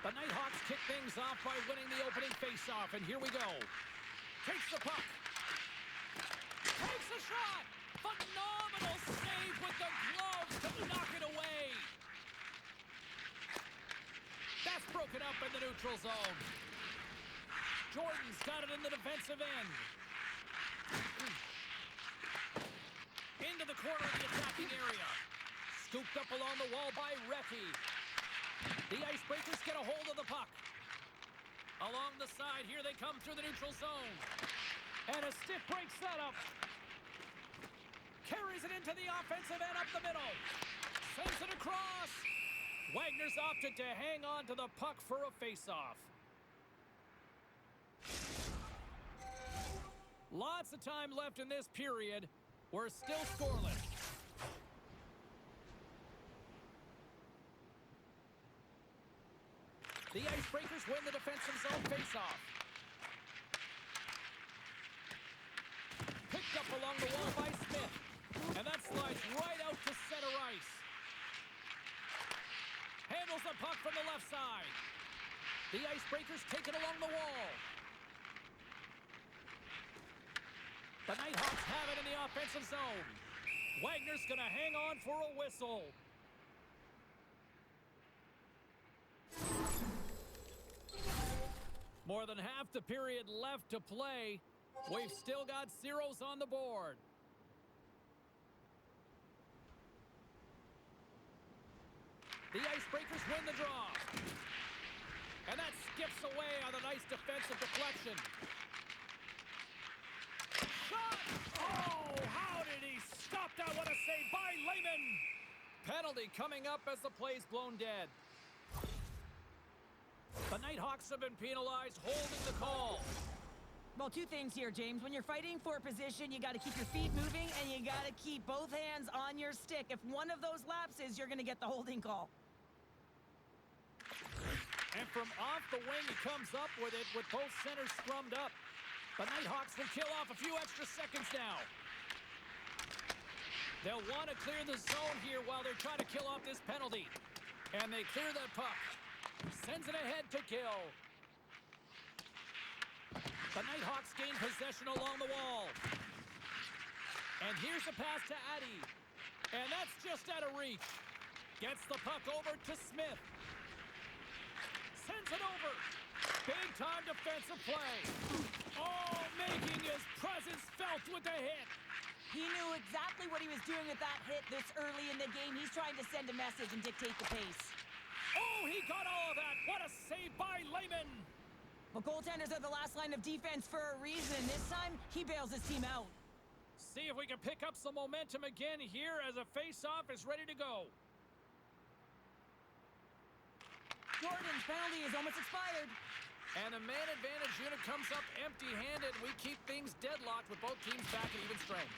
The Nighthawks kick things off by winning the opening faceoff, and here we go. Takes the puck. Takes a shot. Phenomenal save with the gloves to knock it away. That's broken up in the neutral zone. Jordan's got it in the defensive end. Into the corner of the attacking area. Scooped up along the wall by Recchi. The Icebreakers get a hold of the puck. Along the side, here they come through the neutral zone. And a stiff break setup. Carries it into the offensive end up the middle. Sends it across. Wagner's opted to hang on to the puck for a face-off. Lots of time left in this period. We're still scoreless. The Icebreakers win the defensive zone face-off. Picked up along the wall by Smith. And that slides right out to center ice. Handles the puck from the left side. The Icebreakers take it along the wall. The Nighthawks have it in the offensive zone. Wagner's going to hang on for a whistle. More than half the period left to play. We've still got zeros on the board. The Icebreakers win the draw. And that skips away on a nice defensive deflection. Shot! Oh, how did he stop that? What a save by Lehman! Penalty coming up as the play's blown dead. The Nighthawks have been penalized, holding the call. Well, two things here, James. When you're fighting for position, you got to keep your feet moving, and you got to keep both hands on your stick. If one of those lapses, you're going to get the holding call. And from off the wing, he comes up with it with both centers scrummed up. The Nighthawks will kill off a few extra seconds now. They'll want to clear the zone here while they're trying to kill off this penalty. And they clear that puck. Sends it ahead to kill. The Nighthawks gain possession along the wall. And here's a pass to Addy. And that's just out of reach. Gets the puck over to Smith. Sends it over. Big time defensive play. Oh, making his presence felt with the hit. He knew exactly what he was doing with that hit this early in the game. He's trying to send a message and dictate the pace. Oh, he got all of that. What a save by Lehman. Well, goaltenders are the last line of defense for a reason. This time, he bails his team out. See if we can pick up some momentum again here as a face-off is ready to go. Jordan's penalty is almost expired. And the man advantage unit comes up empty-handed. We keep things deadlocked with both teams back at even strength.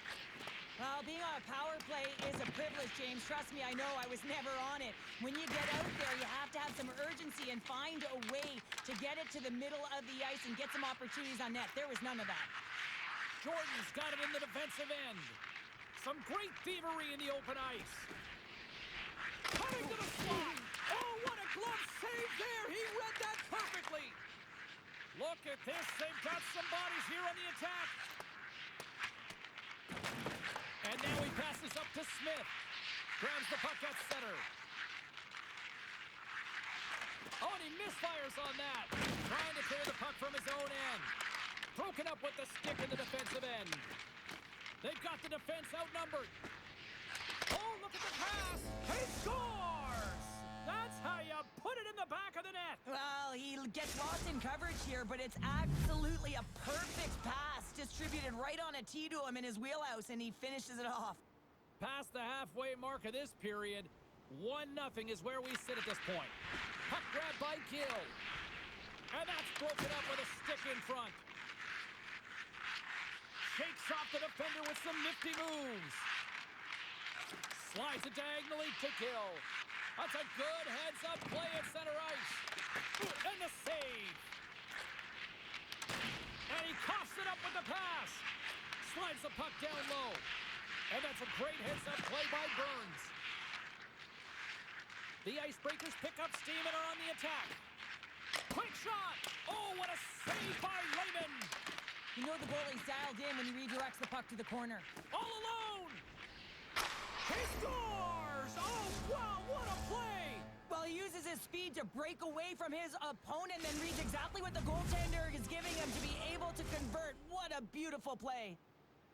Well, being on a power play is a privilege, James. Trust me, I know. I was never on it. When you get out there, you have to have some urgency and find a way to get it to the middle of the ice and get some opportunities on net. There was none of that. Jordan's got it in the defensive end. Some great thievery in the open ice. Cutting to the slot. Oh, what a glove save there. He read that perfectly. Look at this. They've got some bodies here on the attack. And now he passes up to Smith. Grabs the puck at center. Oh, and he misfires on that. Trying to clear the puck from his own end. Broken up with the stick in the defensive end. They've got the defense outnumbered. Oh, look at the pass. He scores! That's how you put it in the back of the net. Well, he gets lost in coverage here, but it's absolutely a perfect pass distributed right on a tee to him in his wheelhouse, and he finishes it off. Past the halfway mark of this period, 1-0 is where we sit at this point. Puck grab by Gill. And that's broken up with a stick in front. Shakes off the defender with some nifty moves. Slides it diagonally to Gill. That's a good heads-up play at center ice. And the save. And he coughs it up with the pass. Slides the puck down low. And that's a great heads-up play by Burns. The Icebreakers pick up steam and are on the attack. Quick shot! Oh, what a save by Layman! You know the goalie's dialed in when he redirects the puck to the corner. All alone! He scores! Oh, wow, what a play! Well, he uses his speed to break away from his opponent, then reads exactly what the goaltender is giving him to be able to convert. What a beautiful play.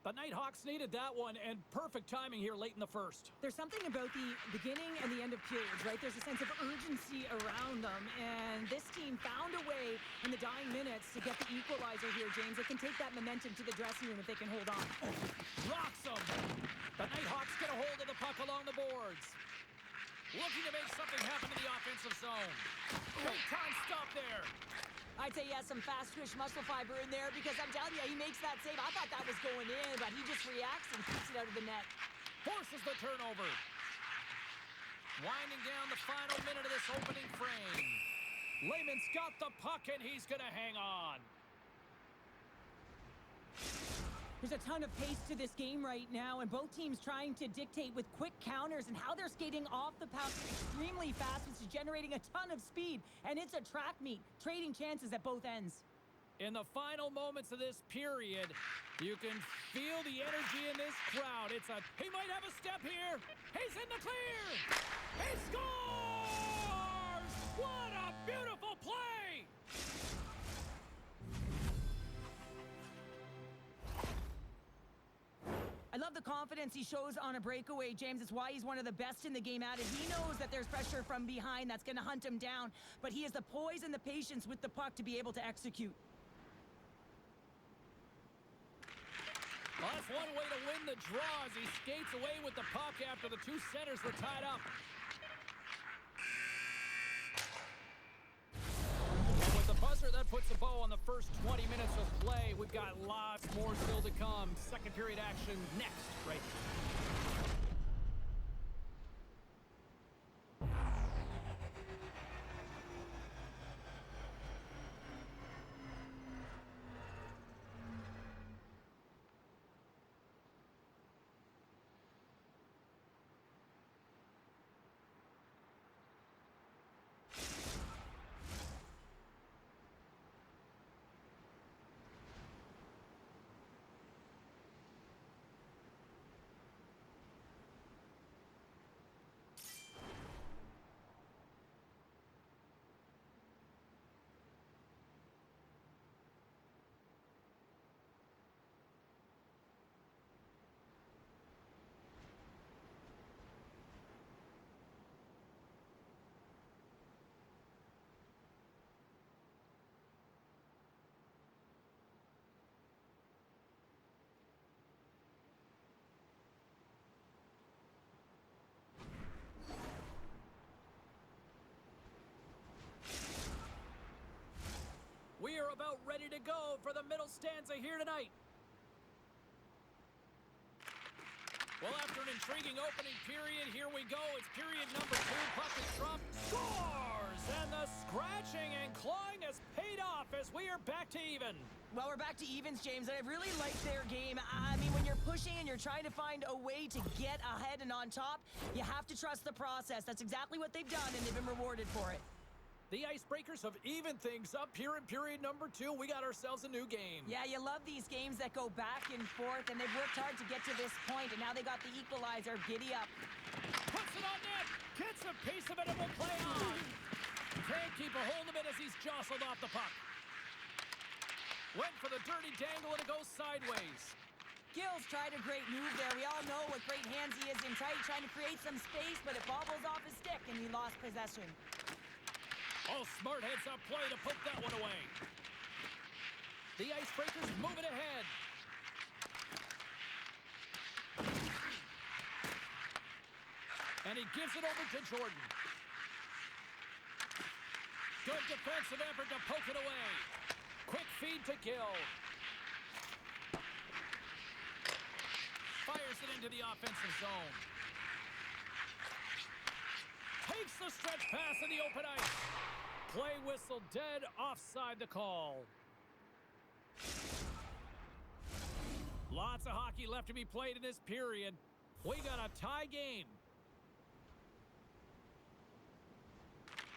The Nighthawks needed that one, and perfect timing here late in the first. There's something about the beginning and the end of periods, right? There's a sense of urgency around them, and this team found a way in the dying minutes to get the equalizer here, James. They can take that momentum to the dressing room if they can hold on. Rocks them. The Nighthawks get a hold of the puck along the boards. Looking to make something happen in the offensive zone. Big time stop there. I'd say he has some fast twitch muscle fiber in there because I'm telling you, he makes that save. I thought that was going in, but he just reacts and keeps it out of the net. Forces the turnover. Winding down the final minute of this opening frame. Layman's got the puck and he's going to hang on. There's a ton of pace to this game right now, and both teams trying to dictate with quick counters, and how they're skating off the puck extremely fast, which is generating a ton of speed. And it's a track meet, trading chances at both ends. In the final moments of this period, you can feel the energy in this crowd. He might have a step here. He's in the clear. He scores! What a beautiful play! I love the confidence he shows on a breakaway, James. It's why he's one of the best in the game at it. He knows that there's pressure from behind that's going to hunt him down, but he has the poise and the patience with the puck to be able to execute. Well, that's one way to win the draw as he skates away with the puck after the two centers were tied up. And with the buzzer, that puts a bow on the first 20 minutes of play. We've got lots more still to come. Second period action next, right here. We are about ready to go for the middle stanza here tonight. Well, after an intriguing opening period, here we go. It's period number 2. Puck is dropped. Scores! And the scratching and clawing has paid off as we are back to even. Well, we're back to evens, James, and I really like their game. I mean, when you're pushing and you're trying to find a way to get ahead and on top, you have to trust the process. That's exactly what they've done, and they've been rewarded for it. The Icebreakers have evened things up here in period number 2. We got ourselves a new game. Yeah, you love these games that go back and forth, and they've worked hard to get to this point, and now they got the equalizer. Giddy up. Puts it on net. Gets a piece of it and will play on. Can't keep a hold of it as he's jostled off the puck. Went for the dirty dangle and it goes sideways. Gills tried a great move there. We all know what great hands he is in tight, trying to create some space, but it bobbles off his stick, and he lost possession. Oh, smart heads-up play to put that one away. The Icebreakers moving ahead. And he gives it over to Jordan. Good defensive effort to poke it away. Quick feed to Gill. Fires it into the offensive zone. Takes the stretch pass in the open ice. Play whistle dead, offside the call. Lots of hockey left to be played in this period. We got a tie game.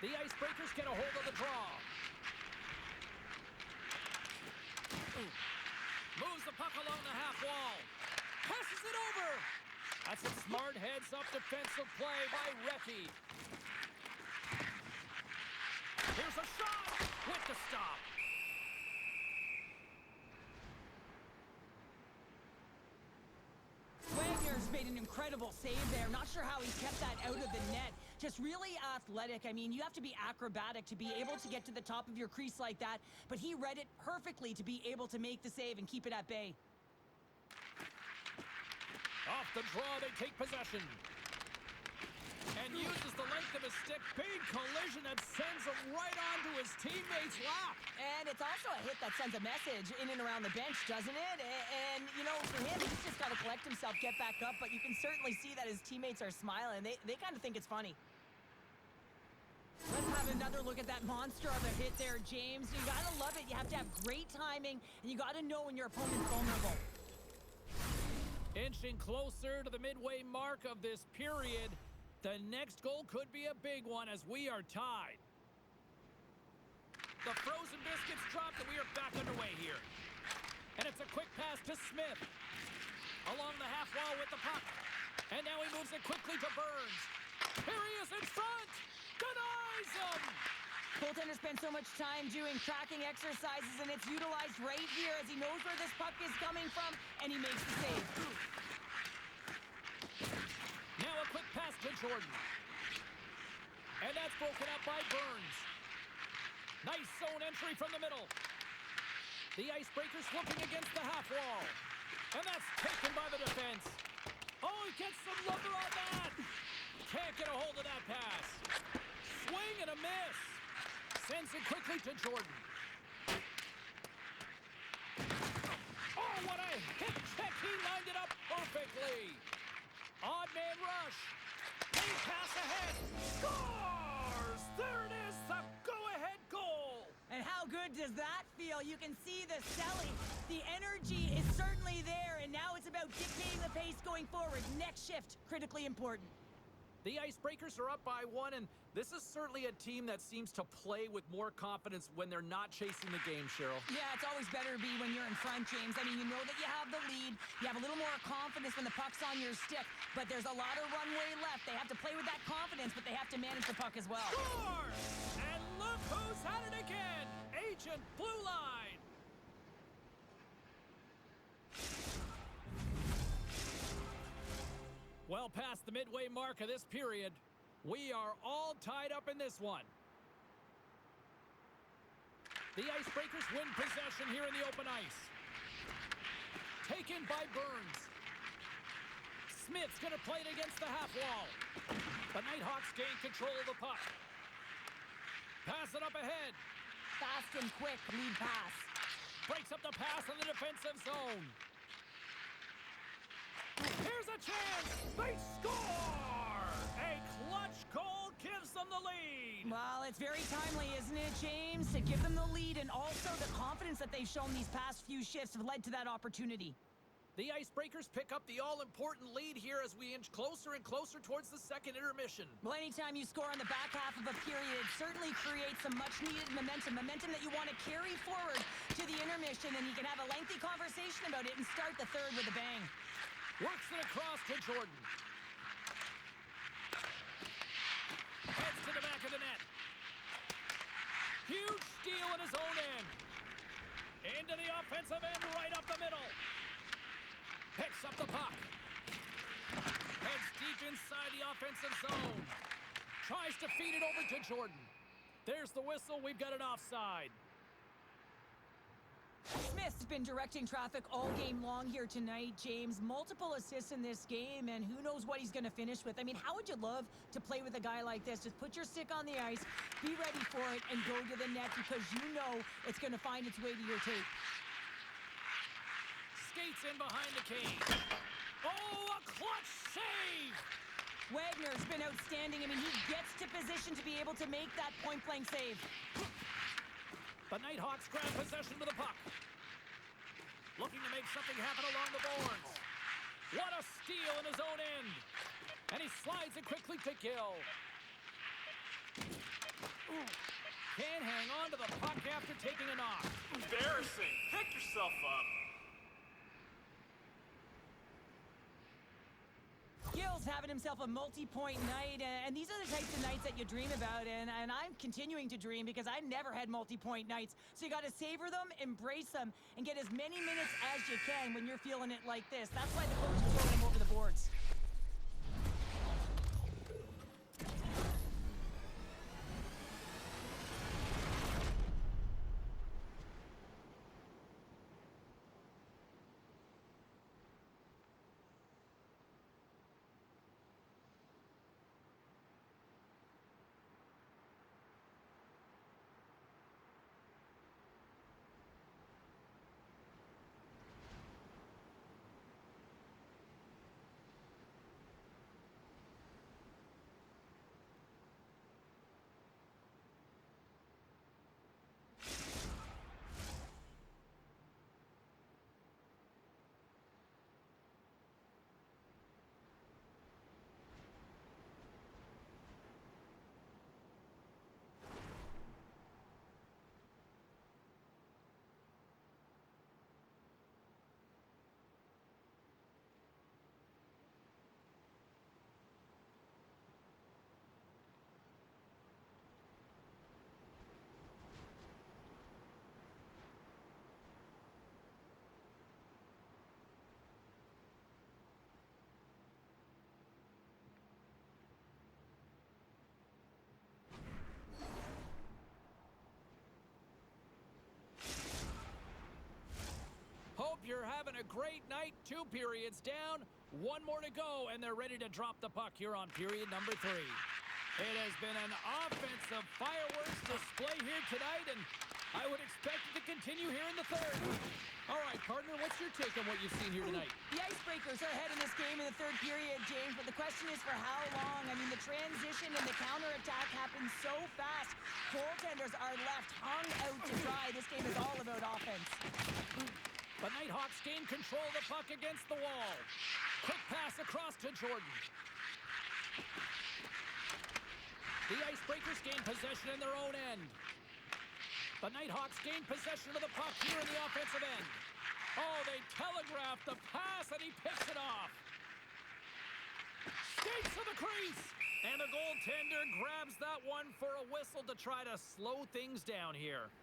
The Icebreakers get a hold of the draw. Moves the puck along the half wall. Passes it over. That's a smart heads-up defensive play by Recchi. Here's a shot with the stop. Wagner's made an incredible save there. Not sure how he kept that out of the net. Just really athletic. I mean, you have to be acrobatic to be able to get to the top of your crease like that, but he read it perfectly to be able to make the save and keep it at bay. Off the draw, they take possession. And uses the length of his stick. Big collision that sends him right onto his teammate's lap. And it's also a hit that sends a message in and around the bench, doesn't it? And you know, for him, he's just got to collect himself, get back up, but you can certainly see that his teammates are smiling. They kind of think it's funny. Let's have another look at that monster of a hit there, James. You gotta love it. You have to have great timing, and you gotta know when your opponent's vulnerable. Inching closer to the midway mark of this period. The next goal could be a big one as we are tied. The frozen biscuits dropped and we are back underway here. And it's a quick pass to Smith. Along the half wall with the puck. And now he moves it quickly to Burns. Here he is in front. Denies him. Goaltender spends so much time doing tracking exercises, and it's utilized right here as he knows where this puck is coming from, and he makes the save. Now a quick pass to Jordan. And that's broken up by Burns. Nice zone entry from the middle. The Icebreakers looking against the half wall. And that's taken by the defense. Oh, he gets some lumber on that. Can't get a hold of that pass. Swing and a miss. Sends it quickly to Jordan. Oh, what a hit check. He lined it up perfectly. Odd man rush. Big pass ahead. Scores! There it is, the go-ahead goal. And how good does that feel? You can see the selling. The energy is certainly there, and now it's about dictating the pace going forward. Next shift, critically important. The Icebreakers are up by 1, and this is certainly a team that seems to play with more confidence when they're not chasing the game, Cheryl. Yeah, it's always better to be when you're in front, James. I mean, you know that you have the lead. You have a little more confidence when the puck's on your stick, but there's a lot of runway left. They have to play with that confidence, but they have to manage the puck as well. Scores! And look who's at it again! Agent Blue Line! Well past the midway mark of this period, we are all tied up in this one. The Icebreakers win possession here in the open ice. Taken by Burns. Smith's going to play it against the half wall. The Nighthawks gain control of the puck. Pass it up ahead. Fast and quick lead pass. Breaks up the pass in the defensive zone. Here's a chance! They score! A clutch goal gives them the lead! Well, it's very timely, isn't it, James? To give them the lead, and also the confidence that they've shown these past few shifts have led to that opportunity. The Icebreakers pick up the all-important lead here as we inch closer and closer towards the second intermission. Well, anytime you score on the back half of a period, it certainly creates some much-needed momentum. Momentum that you want to carry forward to the intermission, and you can have a lengthy conversation about it and start the third with a bang. Works it across to Jordan. Heads to the back of the net. Huge steal in his own end. Into the offensive end, right up the middle. Picks up the puck. Heads deep inside the offensive zone. Tries to feed it over to Jordan. There's the whistle. We've got an offside. Smith's been directing traffic all game long here tonight, James. Multiple assists in this game, and who knows what he's going to finish with. I mean, how would you love to play with a guy like this? Just put your stick on the ice, be ready for it, and go to the net because you know it's going to find its way to your tape. Skates in behind the cage. Oh, a clutch save! Wagner's been outstanding. I mean, he gets to position to be able to make that point-blank save. The Nighthawks grab possession with the puck. Looking to make something happen along the boards. What a steal in his own end. And he slides it quickly to Gill. can't hang on to the puck after taking a knock. Embarrassing. Pick yourself up. Gill's having himself a multi-point night, and these are the types of nights that you dream about, and I'm continuing to dream because I never had multi-point nights. So you got to savor them, embrace them, and get as many minutes as you can when you're feeling it like this. That's why the coach is throwing him over the boards. Hope you're having a great night. 2 periods down, 1 more to go, and they're ready to drop the puck here on period number 3. It has been an offensive fireworks display here tonight, and I would expect it to continue here in the 3rd. All right, partner, what's your take on what you've seen here tonight? The Icebreakers are ahead in this game in the 3rd period, James, but the question is for how long? I mean, the transition and the counterattack happens so fast. Goaltenders are left hung out to dry. This game is all about offense. The Nighthawks gain control of the puck against the wall. Quick pass across to Jordan. The Icebreakers gain possession in their own end. The Nighthawks gain possession of the puck here in the offensive end. Oh, they telegraphed the pass, and he picks it off. Skates to the crease. And the goaltender grabs that one for a whistle to try to slow things down here.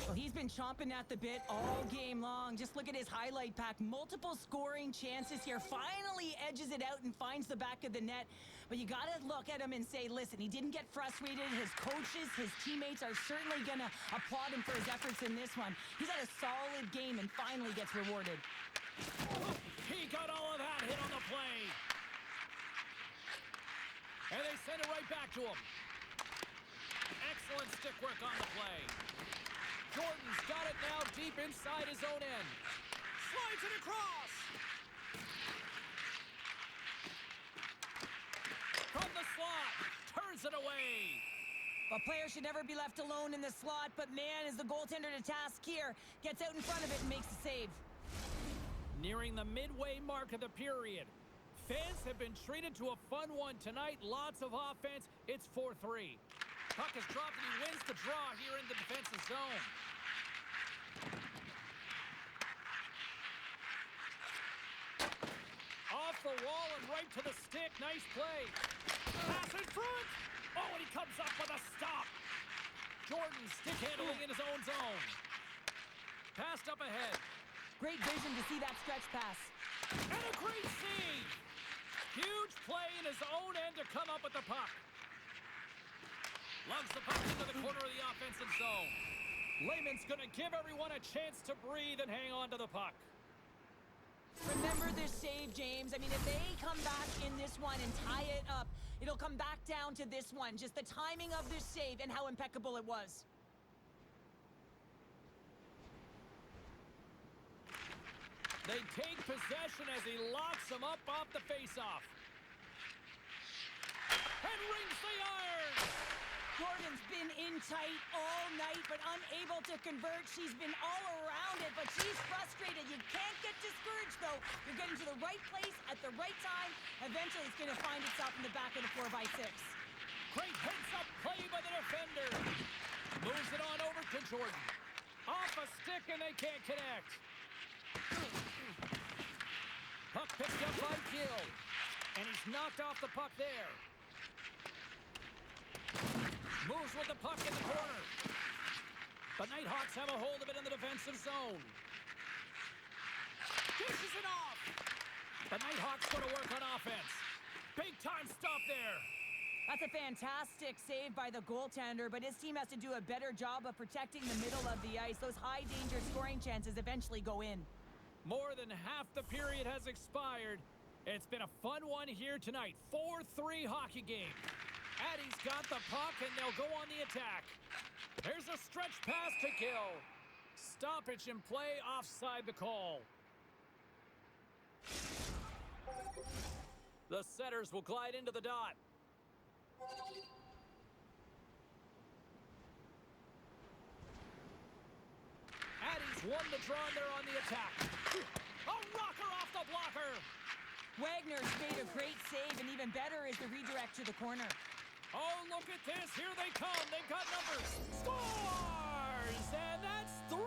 Well, he's been chomping at the bit all game long. Just look at his highlight pack. Multiple scoring chances here. Finally edges it out and finds the back of the net. But you got to look at him and say, listen, he didn't get frustrated. His coaches, his teammates are certainly going to applaud him for his efforts in this one. He's had a solid game and finally gets rewarded. He got all of that hit on the play. And they send it right back to him. Excellent stick work on the play. Jordan's got it now deep inside his own end. Slides it across. From the slot. Turns it away. A player should never be left alone in the slot, but man, is the goaltender to task here. Gets out in front of it and makes the save. Nearing the midway mark of the period. Fans have been treated to a fun one tonight. Lots of offense. It's 4-3. Puck is dropped and he wins the draw here in the defensive zone. Off the wall and right to the stick. Nice play. Pass in front. Oh, and he comes up with a stop. Jordan stick handling in his own zone. Passed up ahead. Great vision to see that stretch pass. And a great save. Huge play in his own end to come up with the puck. Lugs the puck into the corner of the offensive zone. Lehman's going to give everyone a chance to breathe and hang on to the puck. Remember this save, James. I mean, if they come back in this one and tie it up, it'll come back down to this one. Just the timing of this save and how impeccable it was. They take possession as he locks them up off the faceoff. And rings the iron! Jordan's been in tight all night, but unable to convert. She's been all around it, but she's frustrated. You can't get discouraged, though. You're getting to the right place at the right time. Eventually, it's going to find itself in the back of the 4x6. Great heads-up play by the defender. Jordan. Off a stick and they can't connect. Puck picked up by Gill. And he's knocked off the puck there. Moves with the puck in the corner. The Nighthawks have a hold of it in the defensive zone. Dishes it off. The Nighthawks going to work on offense. Big time stop there. That's a fantastic save by the goaltender, but his team has to do a better job of protecting the middle of the ice. Those high-danger scoring chances eventually go in. More than half the period has expired. It's been a fun one here tonight. 4-3 hockey game. Addie's got the puck, and they'll go on the attack. There's a stretch pass to Gill. Stoppage in play, offside the call. The setters will glide into the dot. Addie's won the draw, and they're on the attack. A rocker off the blocker. Wagner's made a great save, and even better is the redirect to the corner. Oh, look at this. Here they come. They've got numbers. Scores! And that's 3.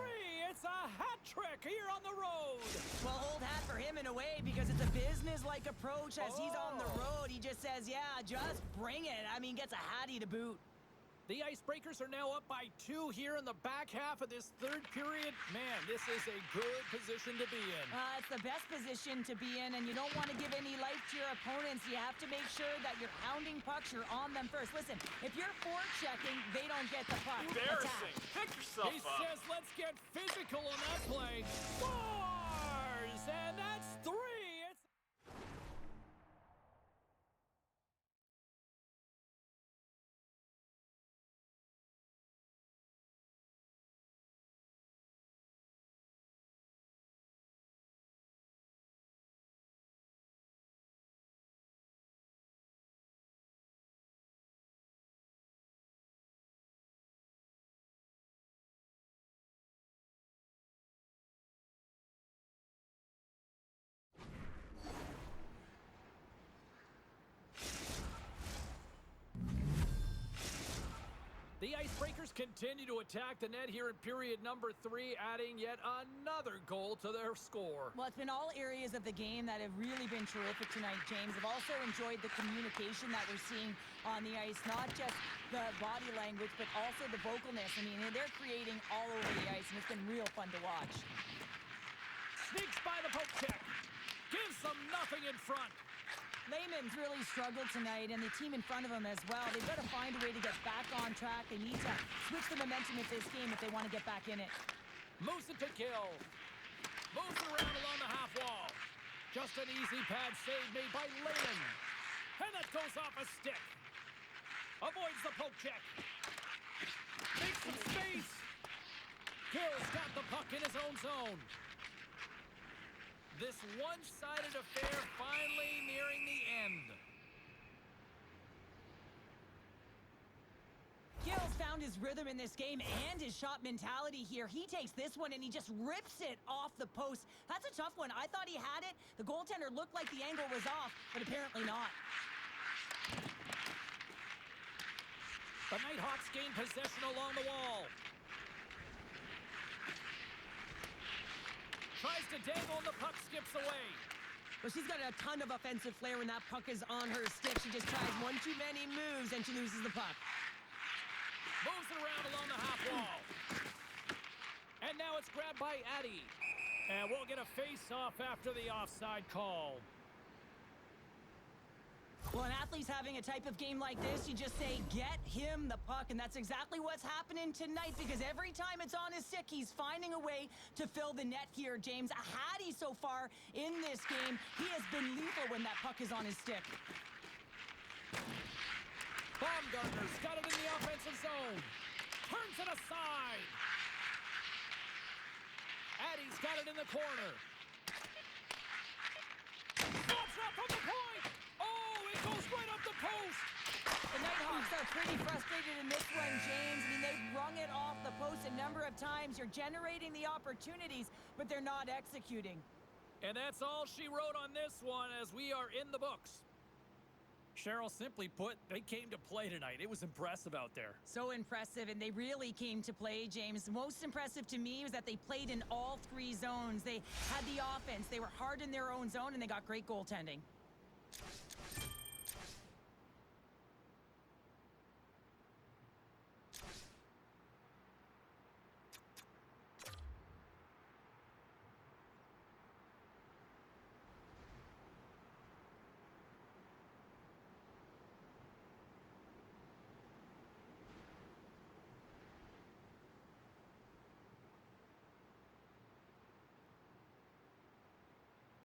It's a hat trick here on the road. Well, old hat for him in a way, because it's a business-like approach. As he's on the road, he just says, yeah, just bring it. I mean, gets a hattie to boot. The Icebreakers are now up by 2 here in the back half of this third period. Man, this is a good position to be in. It's the best position to be in, and you don't want to give any life to your opponents. You have to make sure that you're hounding pucks, you're on them first. Listen, if you're forechecking, they don't get the puck. Embarrassing. Attack. Pick yourself He up. says, let's get physical on that play. Scores! And that's 3. It's... The Icebreakers continue to attack the net here in period number 3, adding yet another goal to their score. Well, it's been all areas of the game that have really been terrific tonight, James. I've also enjoyed the communication that we're seeing on the ice, not just the body language, but also the vocalness. I mean, they're creating all over the ice, and it's been real fun to watch. Sneaks by the poke check. Gives them nothing in front. Lehman's really struggled tonight, and the team in front of him as well. They've got to find a way to get back on track. They need to switch the momentum of this game if they want to get back in it. Moves it to Gill. Moves it around along the half wall. Just an easy pad save made by Lehman. And that goes off a stick. Avoids the poke check. Makes some space. Gill's got the puck in his own zone. This one-sided affair finally nearing the end. Gill's found his rhythm in this game and his shot mentality here. He takes this one and he just rips it off the post. That's a tough one. I thought he had it. The goaltender looked like the angle was off, but apparently not. The Nighthawks gain possession along the wall. Tries to dangle and the puck skips away. Well, she's got a ton of offensive flair when that puck is on her stick. She just tries one too many moves and she loses the puck. Moves it around along the half wall. And now it's grabbed by Addie. And we'll get a face-off after the offside call. Well, an athlete's having a type of game like this, you just say, get him the puck, and that's exactly what's happening tonight, because every time it's on his stick, he's finding a way to fill the net here, James. A hattie so far in this game. He has been lethal when that puck is on his stick. Baumgartner's got it in the offensive zone. Turns it aside. Addie's got it in the corner. Stops up from the point. Oh, it goes right up the post. The Nighthawks are pretty frustrated in this one, James. I mean, they've rung it off the post a number of times. You're generating the opportunities, but they're not executing. And that's all she wrote on this one as we are in the books. Cheryl, simply put, they came to play tonight. It was impressive out there. So impressive, and they really came to play, James. Most impressive to me was that they played in all three zones. They had the offense, they were hard in their own zone, and they got great goaltending.